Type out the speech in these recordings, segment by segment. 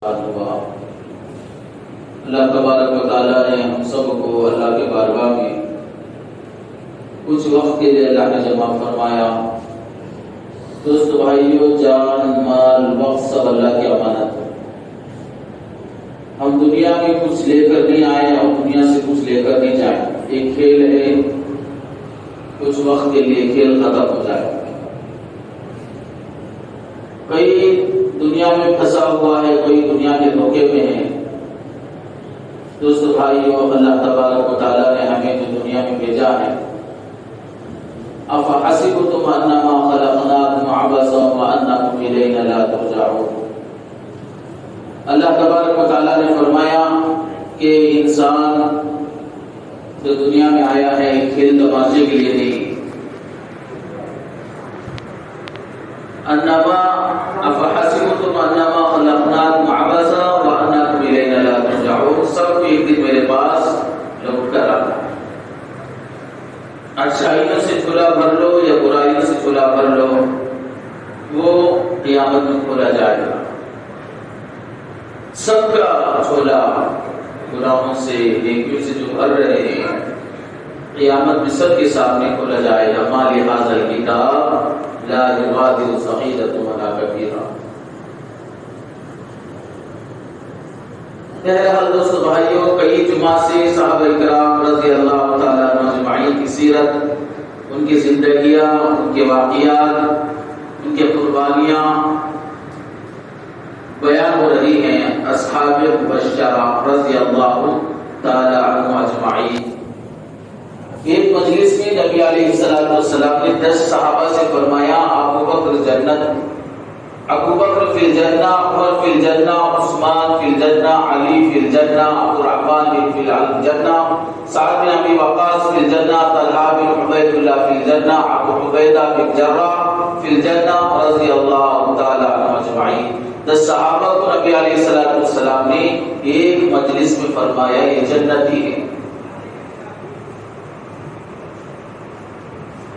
ہوا۔ اللہ تبارک و تعالیٰ نے ہم سب کو اللہ کے بارگاہ میں کچھ وقت کے لیے اللہ نے جمع فرمایا۔ دوست بھائیو، جان مال وقت سب اللہ کی امانت ہے۔ ہم دنیا میں کچھ لے کر نہیں آئے اور دنیا سے کچھ لے کر نہیں جائیں۔ ایک کھیل ہے، کچھ وقت کے لیے کھیل ختم ہو جائے۔ کئی دنیا میں پھنسا ہوا ہے، کوئی دنیا کے دھوکے میں ہے۔ دوست بھائیو، اللہ تبارک و تعالیٰ نے ہمیں جو دنیا میں بھیجا ہے، افحسبتم انما خلقناکم عبثا وانکم الینا لا ترجعون۔ اللہ تبارک و تعالیٰ نے فرمایا کہ انسان جو دنیا میں آیا ہے کھیل تماشے کے لیے نہیں۔ انما افحسبتم انما خلقناکم عبثا وانکم الینا لا ترجعون، سب کو ایک دن میرے پاس لوٹ کر آنا۔ اچھائیوں سے جھولا بھر لو یا برائیوں سے جھولا بھر لو، وہ قیامت میں کھولا جائے گا۔ سب کا جھولا گناہوں سے نیکیوں سے جو بھر رہے ہیں، قیامت میں سب کے سامنے کھولا جائے گا۔ ما لہذا الکتاب لا یغادر صغیرۃ ولا کبیرۃ۔ بہرحال دوست بھائیوں، کئی جمعہ سے صحابہ کرام رضی اللہ تعالیٰ عنہ اجمعین کی سیرت، ان کی زندگیاں، ان کے واقعات، ان کی قربانیاں بیان ہو رہی ہیں۔ اصحاب مبشرہ رضی اللہ تعالیٰ عنہ اجمعین، ایک مجلس میں نبی علیہ السلام نے 10 صحابہ سے فرمایا، ابو بکر جنت، ابو بکر فی الجنہ، عمر فی الجنہ، عثمان فی الجنہ، علی فی الجنہ، عبد الرحمن فی الجنہ، سعد بن ابی وقاص فی الجنہ، طلحہ بن عبید اللہ فی الجنہ، ابو عبیدہ بن جراح فی الجنہ رضی اللہ تعالی عنہ اجمعین۔ 10 صحابہ کو نبی علیہ السلام نے ایک مجلس میں فرمایا یہ جنتی ہے،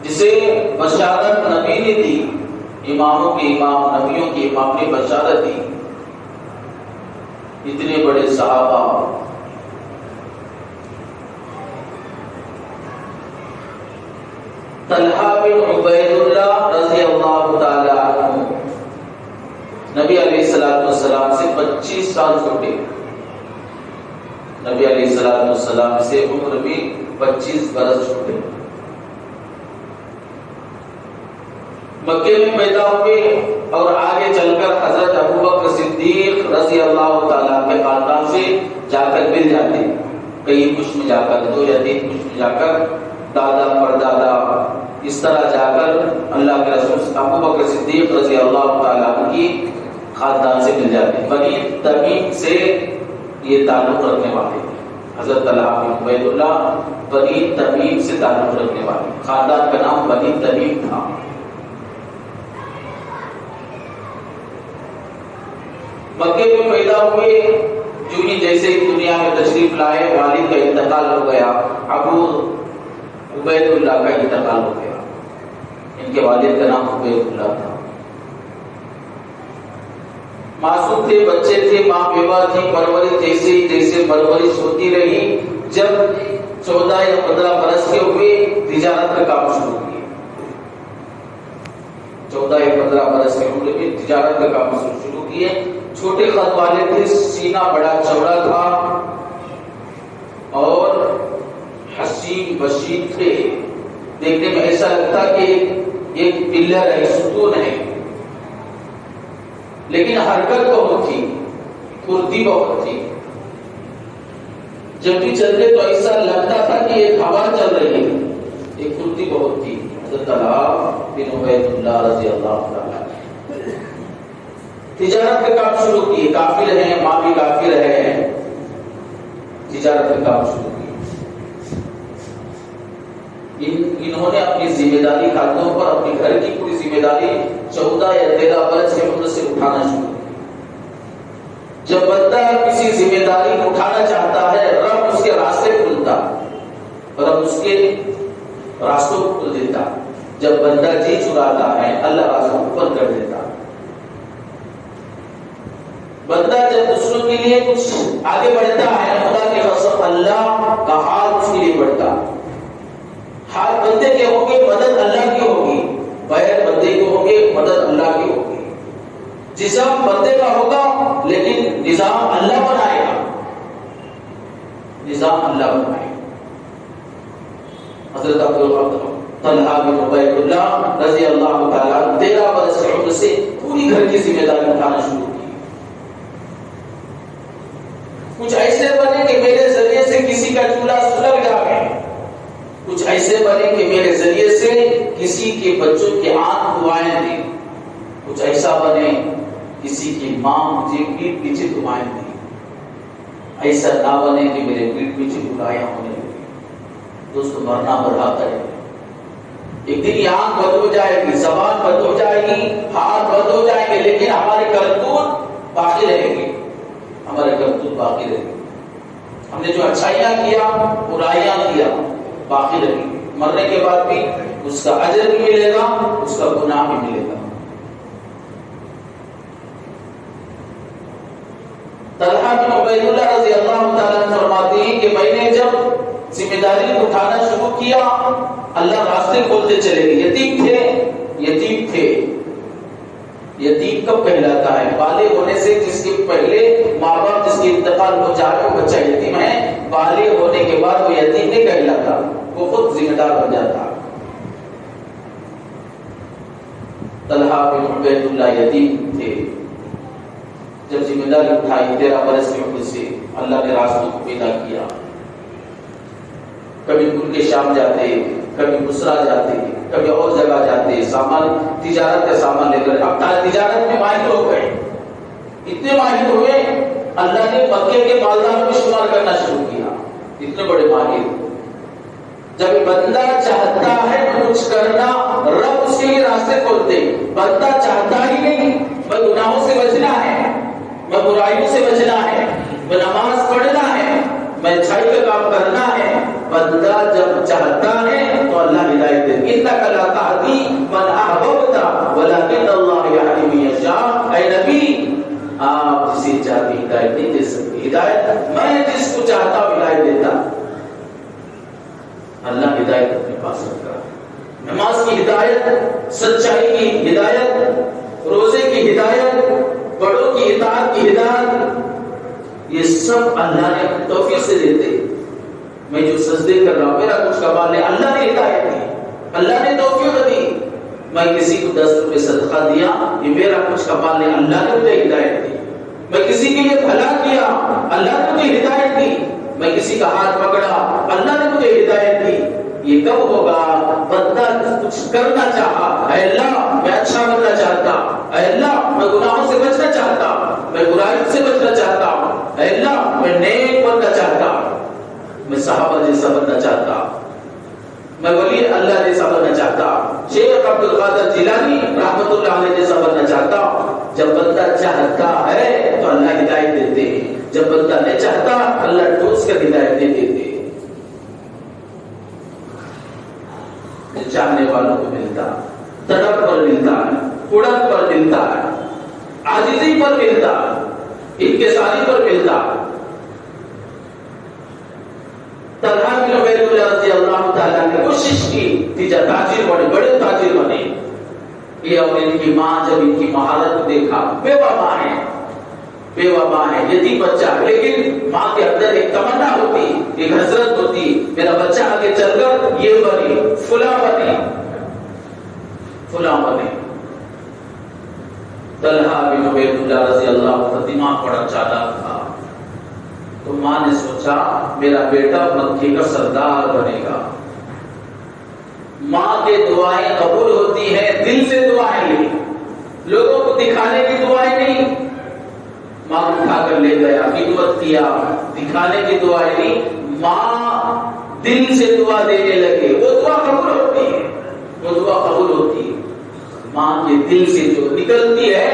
جسے بشارت نبی نے دی، اماموں کے امام، نبیوں کے امام نے بشارت دی۔ اتنے بڑے صحابہ، طلحہ بن عبید اللہ رضی اللہ تعالی عنہ نبی علیہ السلام سے 25 سال چھوٹے، نبی علیہ السلام سے عمر بھی 25 برس چھوٹے، مکے میں پیدا ہوئے اور آگے چل کر حضرت ابوبکر صدیق رضی اللہ تعالیٰ کے خاندان سے جا کر مل جاتے، کئی کچھ میں جا کر، 2 یا 3 کچھ میں جا کر، دادا پردادا، اس طرح جا کر اللہ کے رسول ابوبکر صدیق رضی اللہ تعالیٰ کی خاندان سے مل جاتے۔ بنی تمیم سے یہ تعلق رکھنے والے، حضرت طلحہ بن عبید اللہ بنی تمیم سے تعلق رکھنے والے، خاندان کا نام بنی تمیم تھا۔ مکے میں پیدا ہوئے، جو ہی جیسے دنیا میں تشریف لائے، والد کا انتقال ہو گیا، ابو عبید اللہ کا انتقال ہو گیا۔ ان کے والد کا نام عبید اللہ تھا۔ معصوم تھے، بچے تھے، ماں بیوہ تھی، پرورش جیسے پرورش ہوتی رہی۔ جب 14 یا 15 برس کے ہوئے، تجارت کا کام شروع کیا۔ 14 یا 15 برس کے عمر میں تجارت کا کام شروع کیے۔ چھوٹے قد والے تھے، سینہ بڑا چوڑا تھا اور حسین بشیر تھے۔ دیکھنے میں ایسا لگتا کہ ایک پلر ہے، ستون ہے، لیکن حرکت بہت تھی، پھرتی بہت تھی۔ جب بھی چلتے تو ایسا لگتا تھا کہ ایک ہوا چل رہی ہے، ایک پھرتی بہت تھی۔ حضرت طلحہ بن عبید اللہ رضی اللہ عنہ تجارت کا کام شروع کیے، کافر ہیں، ماں بھی کافر ہے، تجارت کا کام شروع کیا۔ انہوں نے اپنی ذمہ داری کھاتوں پر، اپنے گھر کی پوری ذمہ داری 14 یا 13 برس کی عمر سے اٹھانا شروع کیا۔ جب بندہ کسی ذمہ داری کو اٹھانا چاہتا ہے، رب اس کے راستے کھلتا، رب اس کے راستوں کو کھول دیتا۔ جب بندہ جی چراتا ہے، اللہ راستوں کو بند کر دیتا۔ بندہ جب دوسروں کے لیے کچھ آگے بڑھتا ہے، خدا کے قسم اللہ کا ہاتھ اس کے لیے بڑھتا ہے۔ ہاتھ بندے کے ہوں گے، مدد اللہ کی ہوگی، پیر بندے کے ہوں گے، مدد اللہ کی ہوگی، جسم بندے کا ہوگا لیکن نظام اللہ بنائے گا، نظام اللہ بنائے گا۔ حضرت طلحہ بن عبید اللہ رضی اللہ تعالیٰ 13 برس کی عمر سے پوری گھر کی ذمہ داری اٹھانا شروع کی۔ کچھ ایسے بنے کہ میرے ذریعے سے کسی کا چولہا سلگ جائے، کچھ ایسے بنے کہ میرے ذریعے سے کسی کے بچوں کے آنکھ دعائیں دیں، کچھ ایسا بنے کسی کی ماں مجھے پیٹ پیچھے دعائیں دیں، ایسا نہ بنے کہ میرے پیٹ پیچھے دعائیں ہونے لگے۔ دوستو مرنا برحق ہے، ایک دن یہ آنکھ بند ہو جائے گی، زبان بند ہو جائے گی، ہاتھ بند ہو جائیں گے، لیکن ہمارے کرتوت باقی رہیں گے، ہمارے کرتوت باقی رہیں گے۔ ہم نے جو اچھائیاں کیا، برائیاں کیا، باقی رہیں گے۔ مرنے کے بعد بھی اس کا اجر بھی ملے گا، اس کا گناہ بھی ملے گا۔ طلحہ بن عبید اللہ رضی اللہ تعالیٰ عنہ فرماتے ہیں کہ میں نے جب ذمہ داری اٹھانا شروع کیا، اللہ راستے کھولتے چلے گئے۔ یتیم تھے۔ یتیم کب کہلاتا ہے؟ بالغ ہونے سے جس کے پہلے ماں باپ جس کے انتقال ہو جائے وہ بچہ یتیم ہے، بالغ ہونے کے بعد وہ یتیم نہیں کہلاتا، وہ خود ذمہ دار بن جاتا۔ طلحہ بن عبید اللہ یتیم تھے، جب ذمہ داری اٹھائی 13 برس کی عمر سے اللہ نے راستوں کو پیدا کیا۔ کبھی ان کے شام جاتے، کبھی بصرہ جاتے، کبھی اور جگہ جاتے، سامان تجارت کا سامان لے کر۔ اب تجارت میں ماہر ہو گئے، اتنے ماہر ہوئے اللہ نے مکے کے مالداروں میں شمار کرنا شروع کیا، اتنے بڑے ماہر۔ جب بندہ چاہتا ہے کچھ کرنا، رب اس کے لیے راستے کھولتے۔ بندہ چاہتا ہی نہیں، میں گناہوں سے بچنا ہے، میں برائیوں سے بچنا ہے، میں نماز پڑھنا ہے، میں اچھائی کا کام کرنا ہے۔ بندہ جب چاہتا ہے تو اللہ ہدایت دے۔ انک لا تہدی من احببت ولکن اللہ یہدی من یشاء۔ اے نبی، آپ جسے چاہتے ہدایت نہیں دے سکتے، ہدایت میں جس کو چاہتا ہوں ہدایت دیتا۔ اللہ ہدایت اپنے پاس رکھتا ہے، نماز کی ہدایت، سچائی کی ہدایت، روزے کی ہدایت، بڑوں کی اطاعت کی ہدایت، یہ سب اللہ نے توفیق سے دیتے۔ میں جو سجدے کر رہا ہوں میرا کچھ کمال نہیں، اللہ نے ہدایت دی، اللہ نے توفیق دی۔ میں کسی کو 10 روپے صدقہ دیا، یہ میرا کچھ کمال نہیں، اللہ نے مجھے ہدایت دی۔ میں کسی کے لیے بھلا کیا، اللہ نے مجھے ہدایت دی۔ میں کسی کا ہاتھ پکڑا، اللہ نے مجھے ہدایت دی۔ یہ کب ہوگا؟ بندہ کچھ کرنا چاہا، اے اللہ میں اچھا بننا چاہتا، اے اللہ میں گناہوں سے بچنا چاہتا، میں برائیوں سے بچنا چاہتا، اے اللہ میں نیک بننا چاہتا، میں صحابہ جیسا بننا چاہتا، میں ولی اللہ جیسا بننا چاہتا، شیخ عبد القادر جیلانی رحمۃ اللہ علیہ جیسا بننا چاہتا۔ جب بندہ چاہتا ہے تو اللہ ہدایت دیتے ہیں، جب بندہ نہیں چاہتا اللہ ٹھوس کر ہدایت نہیں دیتے۔ چاہنے والوں کو ملتا، تڑپ پر ملتا ہے، اڑن پر ملتا ہے، عاجزی پر ملتا، انکساری پر ملتا۔ طلحہ بن عبید اللہ رضی اللہ تعالیٰ نے کوشش کی، تاجر بڑے بڑے تاجر بنے۔ یہ اور ان کی ماں جب ان کی مہارت کو دیکھا، بیوہ ماں ہے، یتیم بچہ، لیکن ماں کے اندر ایک تمنا ہوتی، ایک حسرت ہوتی، میرا بچہ آگے چل کر یہ بنے، فلاں بنے۔ طلحہ بن عبید اللہ رضی اللہ کا دماغ بڑا چالاک تھا، تو ماں نے سوچا میرا بیٹا مکے کا سردار بنے گا۔ ماں کے دعائیں قبول ہوتی ہیں، دل سے دعائیں لی، لوگوں کو دکھانے کی دعائیں نہیں۔ ماں اٹھا کر لے گیا، خدمت کیا، دکھانے کی دعائیں لی، ماں دل سے دعا دینے لگے، وہ دعا قبول ہوتی ہے، وہ دعا قبول ہوتی ہے۔ ماں کے دل سے جو نکلتی ہے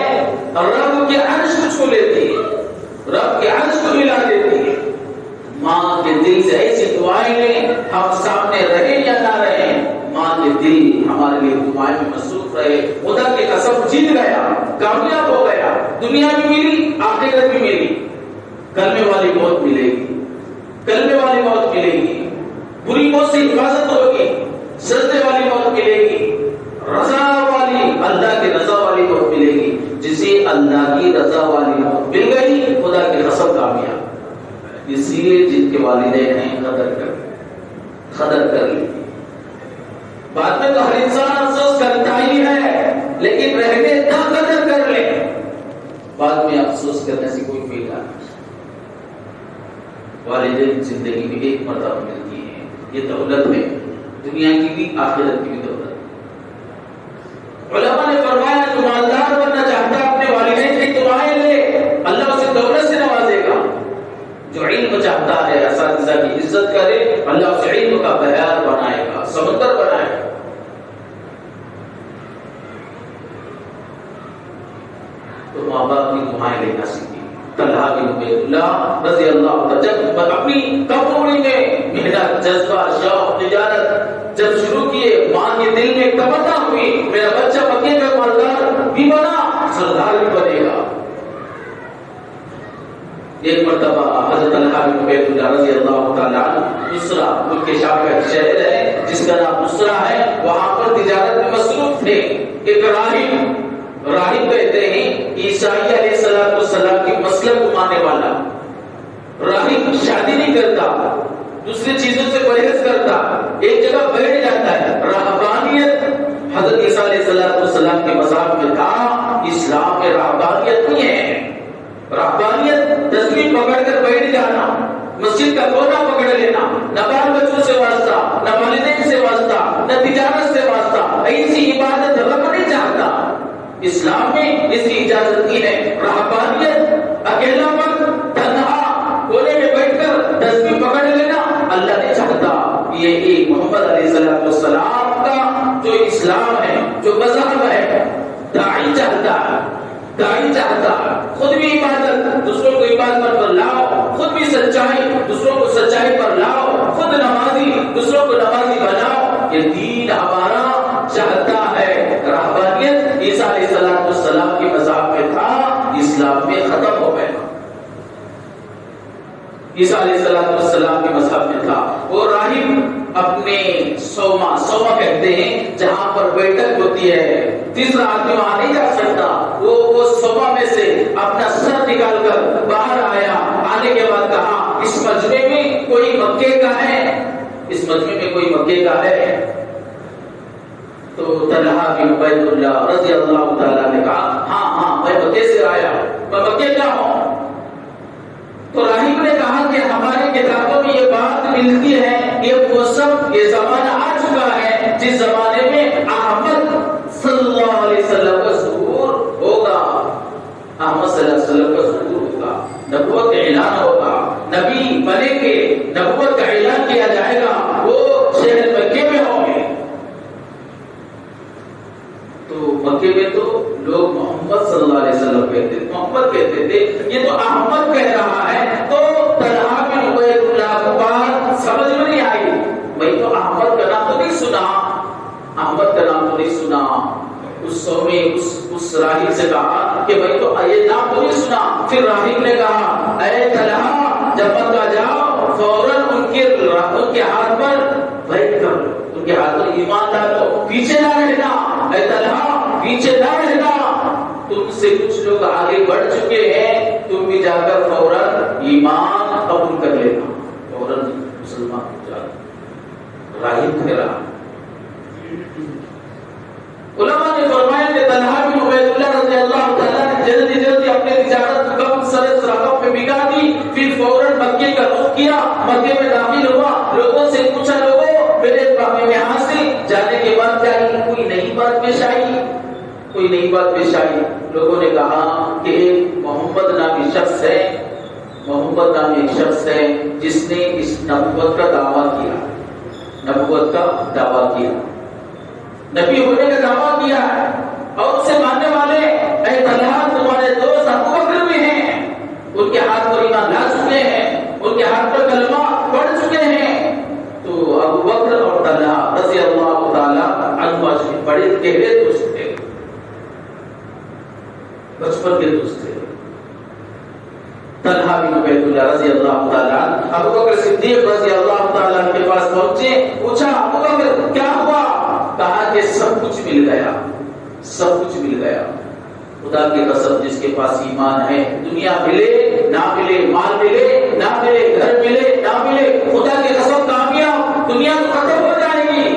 رب کے عرش کو لیتی ہے، رب کے عرش کو ملا دیتی ہے۔ ماں کے دل سے ایسی دعائیں لیں، ہم سامنے رہے یا نہ رہے، ماں کے دل ہمارے لیے دعائیں میں مصروف رہے۔ خدا کی قسم جیت گیا، کامیاب ہو گیا۔ دنیا بھی ملی، آخرت بھی ملی. کلمے والی موت ملے گی، کلمے والی موت ملے گی، بری موت سے حفاظت ہوگی، سجدے والی موت ملے گی، رضا والی، اللہ کی رضا والی موت ملے گی. جسے اللہ کی رضا والی موت مل گئی خدا کی قسم کامیاب. اسی لیے جن کے والدین ہیں قدر کر لی. بعد میں تو ہر انسان افسوس کرتا ہی ہے، لیکن رہنے نہ قدر کر لے، بعد میں افسوس کرنے سے کوئی فائدہ نہیں. والدین زندگی میں ایک مرتبہ ملتی ہے، یہ دولت ہے، دنیا کی بھی آخرت کی بھی دولت. علماء نے فرمایا جو مالدار بننا چاہتا ہے اپنے والدین کی دعائیں لے، اللہ اسے دولت سے نوازے گا. جو علم چاہتا ہے اساتذہ کی عزت کرے، اللہ اسے علم کا بحار بنائے گا، سمندر بنائے گا. تو ماں باپ کی دعائیں لینا سیکھیں. طلحہ بن عبید اللہ رضی اللہ عنہ جب اپنی کم عمری میں محنت، جذبہ، شوق، تجارت جب شروع کیے، ماں کے دل میں تمنا ہوئی میرا بچہ مکے کا مالدار بھی بنا، سردار بھی بنے گا. ایک مرتبہ حضرت طلحہ بن عبید اللہ رضی اللہ تعالی عنہ نصرہ ان کے شام کا شہر ہے جس کا نام نصرہ ہے، وہاں پر تجارت میں مصروف تھے. ایک راہب کہتے ہیں عیسائی علیہ السلام کی مسلک کو ماننے والا راہب، شادی نہیں کرتا، دوسری چیزوں سے پرہیز کرتا، ایک جگہ بیٹھ جاتا ہے. رہبانیت حضرت عیسیٰ علیہ السلام کے مذہب میں تھا. اسلام میں رہبانیت نہیں ہے. رہبانیت تصویر پکڑ کر بیٹھ جانا، مسجد کا کونا پکڑ لینا، نہ بال بچوں سے واسطہ، نہ والدین سے واسطہ، نہ تجارت سے واسطہ، ایسی عبادت رب نہیں چاہتا. اسلام میں اس کی اجازت نہیں ہے. رہبانیت اکیلا پن، تنہا کونے میں بیٹھ کر تصویر پکڑ لینا اللہ نہیں چاہتا. یہ ایک محمد علیہ السلام کا جو اسلام ہے، جو مذہب ہے، داعی چاہتا ہے، داعی چاہتا ہے خود بھی عبادت، دوسروں کو عبادت پر لاؤ، خود بھی سچائی، دوسروں کو سچائی پر لاؤ، خود نمازی، دوسروں کو نمازی بناؤ. یہ دین ہمارا چاہتا ہے. رہبانیت عیسیٰ علیہ السلام کے مذہب میں تھا، اسلام میں ختم ہو گیا. عیسیٰ علیہ السلام کے مذہب میں تھا. وہ راہب اپنے سوما کہتے ہیں جہاں پر بیٹھک ہوتی ہے، تیسرا آدمی وہاں نہیں جا سکتا. وہ سوما میں سے اپنا سر نکال کر باہر آیا. آنے کے بعد کہا اس مجمع میں کوئی مکے کا ہے، اس مجمع میں کوئی مکے کا ہے. تو طلحہ بن عبید اللہ رضی اللہ تعالیٰ نے کہا ہاں میں مکے سے آیا، میں مکے کا ہوں. تو راہب نے کہا کہ ہماری کتابوں میں یہ بات ملتی ہے، یہ موسم، یہ زمانہ آ چکا ہے جس زمانے میں احمد صلی اللہ علیہ وسلم کا ظہور ہوگا. احمد صلی اللہ علیہ وسلم کا ظہور ہوگا، نبوت کا اعلان ہوگا، نبی بنیں گے، نبوت کا اعلان کیا جائے گا. وہ شہر مکے میں ہوں گے. تو مکے میں تو لوگ محمد صلی اللہ علیہ وسلم کہتے تھے، محمد کہتے تھے. یہ تو احمد کہہ رہا ہے. تو طلحہ بن عبید اللہ کو بات سمجھ میں نہیں آئی. بھائی تو احمد کا نام تو نہیں سنا، احمد کا نام تو نہیں سنا. اس سومی اس راہب سے کہا کہ بھائی تو یہ نام تو نہیں سنا. پھر راہب نے کہا اے طلحہ جب مکہ جاؤ فوراً ان کے ہاتھ پر بیعت کر لو، ان کے ہاتھ پر ایمان ڈالو، پیچھے نہ رہنا. اے طلحہ پیچھے نہ رہنا، تم سے کچھ لوگ آگے بڑھ چکے ہیں، تم بھی جا کر فوراً ایمان قبول کر لینا، فوراً مسلمان ہو جانا. راہب کہہ رہا. علماء نے فرمایا کہ طلحہ بن عبید اللہ رضی اللہ تعالیٰ نے جلدی اپنے تجارت کم سرس رقم میں بکا دی. پھر فوراً مکے کا رخ کیا، مکے میں داخل ہوا. لوگوں سے پوچھا لوگوں میرے یہاں سے جانے کے بعد کیا کوئی نئی بات پیش آئی، کوئی نئی بات پیش آئی. لوگوں نے کہا کہ ایک محمد نامی شخص ہے، محمد نامی ایک شخص ہے جس نے اس نبوت کا دعویٰ کیا، نبوت کا دعویٰ کیا، نبی ہونے کا دعویٰ کیا ہے. اور اسے ماننے والے اے طلحہ تمہارے دوست ابو بکر بھی ہیں، ان کے ہاتھ پر ایمان لا چکے ہیں، ان کے ہاتھ پر کلمہ پڑھ چکے ہیں. تو ابو بکر اور طلحہ رضی اللہ تعالیٰ عنہ بڑے گہرے دوست تھے. بچپن کے دوست تھے. طلحہ بن عبید اللہ رضی اللہ تعالیٰ عنہ ابو بکر صدیق رضی اللہ تعالیٰ عنہ کے پاس پہنچے. پوچھا ابو بکر کیا ہوا؟ کہا کہ سب کچھ مل گیا، سب کچھ مل گیا. خدا کی قسم جس کے پاس ایمان ہے، دنیا ملے نہ ملے، مال ملے نہ ملے، گھر ملے نہ ملے، خدا کی قسم کامیاب. دنیا تو ختم ہو جائے گی،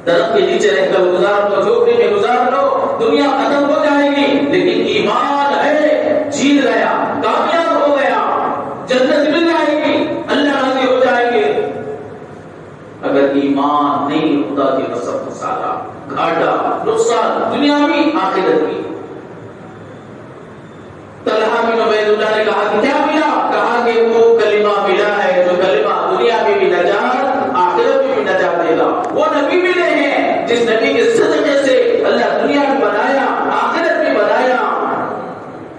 درخت کے نیچے رہ کر گزار لو، جھوپڑی میں گزار لو، دنیا ختم ہو جائے گی. لیکن ایمان ہے، جیت گیا، کامیاب ہو گیا، جنت مل جائے گی، اللہ راضی ہو جائیں گے. اگر ایمان نہیں، خدا کی قسم خسارہ، گھاٹا، نقصان، دنیاوی آخرت کی. طلحہ بن عبید اللہ نے کہا کہ کیا ملا؟ کہا کہ وہ کلمہ ملا ہے جو کلمہ دنیا میں بھی نجات، آخرت میں بھی نجات دے گا. وہ نبی ملے ہیں جس نبی کے صدقے سے اللہ دنیا میں بنایا، آخرت میں بنایا.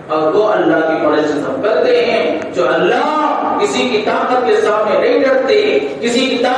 اور وہ اللہ کی پرستش کرتے ہیں جو اللہ کسی کی طاقت کے سامنے نہیں ڈرتے، کسی کی طاقت